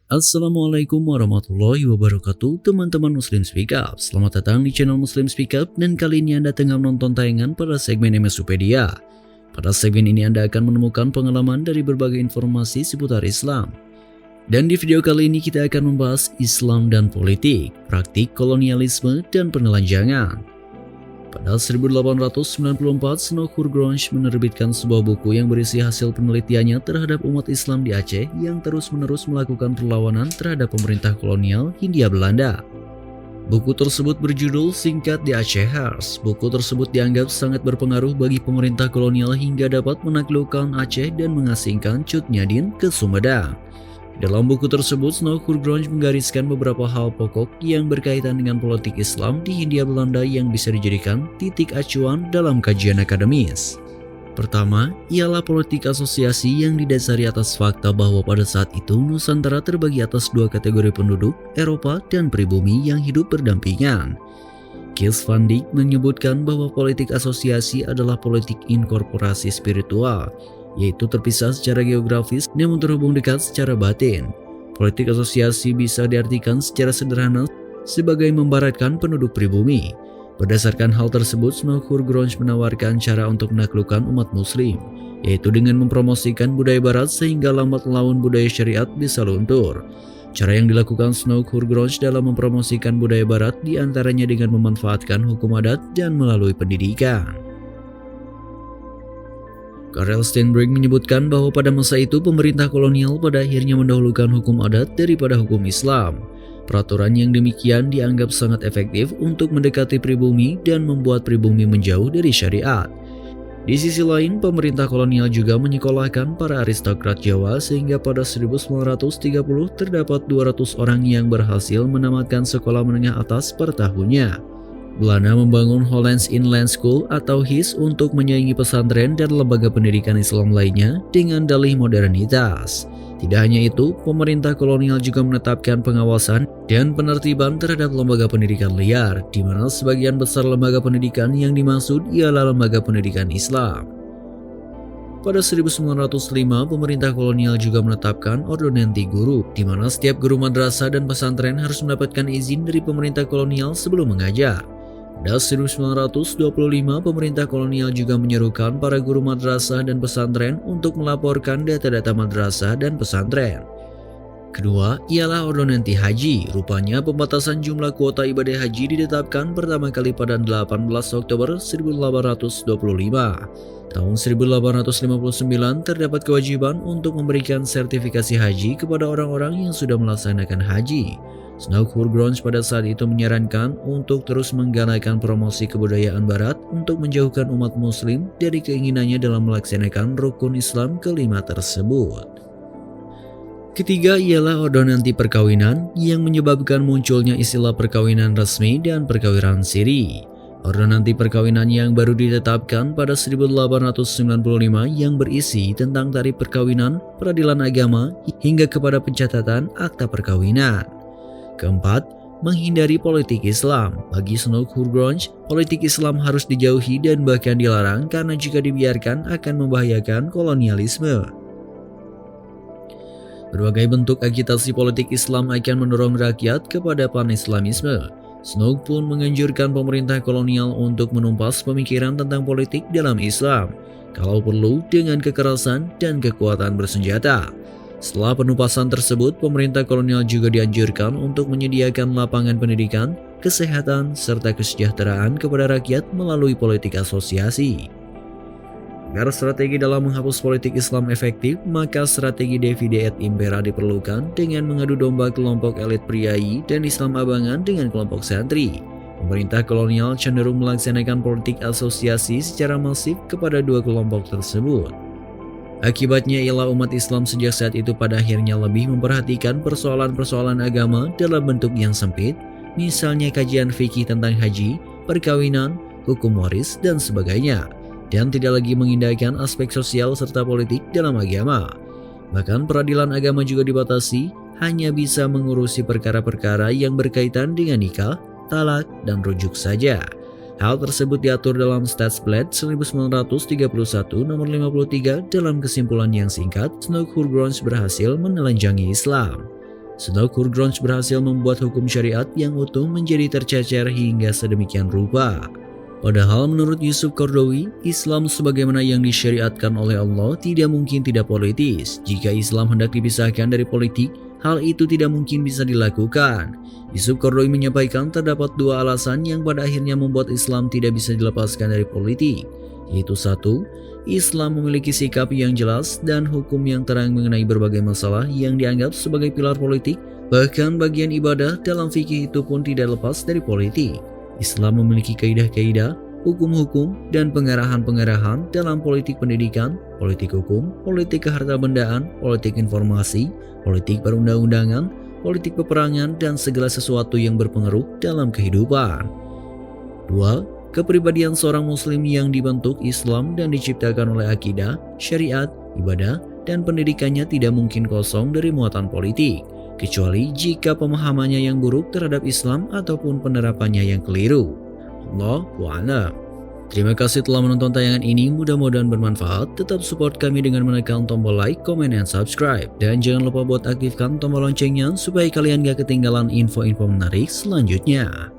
Assalamualaikum warahmatullahi wabarakatuh, teman-teman Muslim Speak Up. Selamat datang di channel Muslim Speak Up, dan kali ini Anda tengah menonton tayangan pada segmen MSUpedia. Pada segmen ini Anda akan menemukan pengalaman dari berbagai informasi seputar Islam. Dan di video kali ini kita akan membahas Islam dan politik, praktik kolonialisme dan penelanjangan. Pada 1894, Snouck Gronch menerbitkan sebuah buku yang berisi hasil penelitiannya terhadap umat Islam di Aceh yang terus-menerus melakukan perlawanan terhadap pemerintah kolonial Hindia Belanda. Buku tersebut berjudul singkat The Acehers. Buku tersebut dianggap sangat berpengaruh bagi pemerintah kolonial hingga dapat menaklukkan Aceh dan mengasingkan Cut Nyadin ke Sumedang. Dalam buku tersebut, Snouck Gronch menggariskan beberapa hal pokok yang berkaitan dengan politik Islam di Hindia Belanda yang bisa dijadikan titik acuan dalam kajian akademis. Pertama, ialah politik asosiasi yang didasari atas fakta bahwa pada saat itu Nusantara terbagi atas dua kategori penduduk, Eropa dan pribumi yang hidup berdampingan. Kees van Dijk menyebutkan bahwa politik asosiasi adalah politik inkorporasi spiritual, yaitu terpisah secara geografis namun terhubung dekat secara batin. Politik asosiasi bisa diartikan secara sederhana sebagai membaratkan penduduk pribumi. Berdasarkan hal tersebut, Snouck Gronch menawarkan cara untuk menaklukkan umat muslim, yaitu dengan mempromosikan budaya barat sehingga lambat laun budaya syariat bisa luntur. Cara yang dilakukan Snouck Gronch dalam mempromosikan budaya barat diantaranya dengan memanfaatkan hukum adat dan melalui pendidikan. Karel Steenbrink menyebutkan bahwa pada masa itu pemerintah kolonial pada akhirnya mendahulukan hukum adat daripada hukum Islam. Peraturan yang demikian dianggap sangat efektif untuk mendekati pribumi dan membuat pribumi menjauh dari syariat. Di sisi lain, pemerintah kolonial juga menyekolahkan para aristokrat Jawa sehingga pada 1930 terdapat 200 orang yang berhasil menamatkan sekolah menengah atas per tahunnya. Belanda membangun Hollands Inland School atau HIS untuk menyaingi pesantren dan lembaga pendidikan Islam lainnya dengan dalih modernitas. Tidak hanya itu, pemerintah kolonial juga menetapkan pengawasan dan penertiban terhadap lembaga pendidikan liar, di mana sebagian besar lembaga pendidikan yang dimaksud ialah lembaga pendidikan Islam. Pada 1905, pemerintah kolonial juga menetapkan ordonansi guru, di mana setiap guru madrasah dan pesantren harus mendapatkan izin dari pemerintah kolonial sebelum mengajar. Pada 1925, pemerintah kolonial juga menyerukan para guru madrasah dan pesantren untuk melaporkan data-data madrasah dan pesantren. Kedua, ialah ordonansi haji. Rupanya pembatasan jumlah kuota ibadah haji ditetapkan pertama kali pada 18 Oktober 1825. Tahun 1859 terdapat kewajiban untuk memberikan sertifikasi haji kepada orang-orang yang sudah melaksanakan haji. Snouck Gronch pada saat itu menyarankan untuk terus menggalakkan promosi kebudayaan barat untuk menjauhkan umat muslim dari keinginannya dalam melaksanakan rukun Islam kelima tersebut. Ketiga ialah ordonansi perkawinan yang menyebabkan munculnya istilah perkawinan resmi dan perkawinan siri. Ordonansi perkawinan yang baru ditetapkan pada 1895 yang berisi tentang tarif perkawinan, peradilan agama, hingga kepada pencatatan akta perkawinan. Keempat, menghindari politik Islam. Bagi Snouck Gronch, politik Islam harus dijauhi dan bahkan dilarang karena jika dibiarkan akan membahayakan kolonialisme. Berbagai bentuk agitasi politik Islam akan mendorong rakyat kepada pan-Islamisme. Snouck pun menganjurkan pemerintah kolonial untuk menumpas pemikiran tentang politik dalam Islam, kalau perlu dengan kekerasan dan kekuatan bersenjata. Setelah penumpasan tersebut, pemerintah kolonial juga dianjurkan untuk menyediakan lapangan pendidikan, kesehatan, serta kesejahteraan kepada rakyat melalui politik asosiasi. Agar strategi dalam menghapus politik Islam efektif, maka strategi Divide et Impera diperlukan dengan mengadu domba kelompok elit priai dan Islam abangan dengan kelompok santri. Pemerintah kolonial cenderung melaksanakan politik asosiasi secara masif kepada dua kelompok tersebut. Akibatnya ialah umat Islam sejak saat itu pada akhirnya lebih memperhatikan persoalan-persoalan agama dalam bentuk yang sempit, misalnya kajian fikih tentang haji, perkawinan, hukum waris, dan sebagainya, dan tidak lagi mengindahkan aspek sosial serta politik dalam agama. Bahkan peradilan agama juga dibatasi, hanya bisa mengurusi perkara-perkara yang berkaitan dengan nikah, talak, dan rujuk saja. Hal tersebut diatur dalam Statsblad 1931 nomor 53. Dalam kesimpulan yang singkat, Snouck Gronch berhasil menelanjangi Islam. Snowkur Grunge berhasil membuat hukum syariat yang utuh menjadi tercecer hingga sedemikian rupa. Padahal menurut Yusuf Qaradawi, Islam sebagaimana yang disyariatkan oleh Allah tidak mungkin tidak politis. Jika Islam hendak dipisahkan dari politik, hal itu tidak mungkin bisa dilakukan. Yusuf Qaradawi menyampaikan terdapat dua alasan yang pada akhirnya membuat Islam tidak bisa dilepaskan dari politik, yaitu satu, Islam memiliki sikap yang jelas dan hukum yang terang mengenai berbagai masalah yang dianggap sebagai pilar politik, bahkan bagian ibadah dalam fikih itu pun tidak lepas dari politik. Islam memiliki kaidah-kaidah, hukum-hukum, dan pengarahan-pengarahan dalam politik pendidikan, politik hukum, politik kehartabendaan, politik informasi, politik perundang-undangan, politik peperangan, dan segala sesuatu yang berpengaruh dalam kehidupan. 2. Kepribadian seorang muslim yang dibentuk Islam dan diciptakan oleh akidah, syariat, ibadah, dan pendidikannya tidak mungkin kosong dari muatan politik, kecuali jika pemahamannya yang buruk terhadap Islam ataupun penerapannya yang keliru. Allahu a'lam. Terima kasih telah menonton tayangan ini, mudah-mudahan bermanfaat. Tetap support kami dengan menekan tombol like, comment, dan subscribe. Dan jangan lupa buat aktifkan tombol loncengnya supaya kalian gak ketinggalan info-info menarik selanjutnya.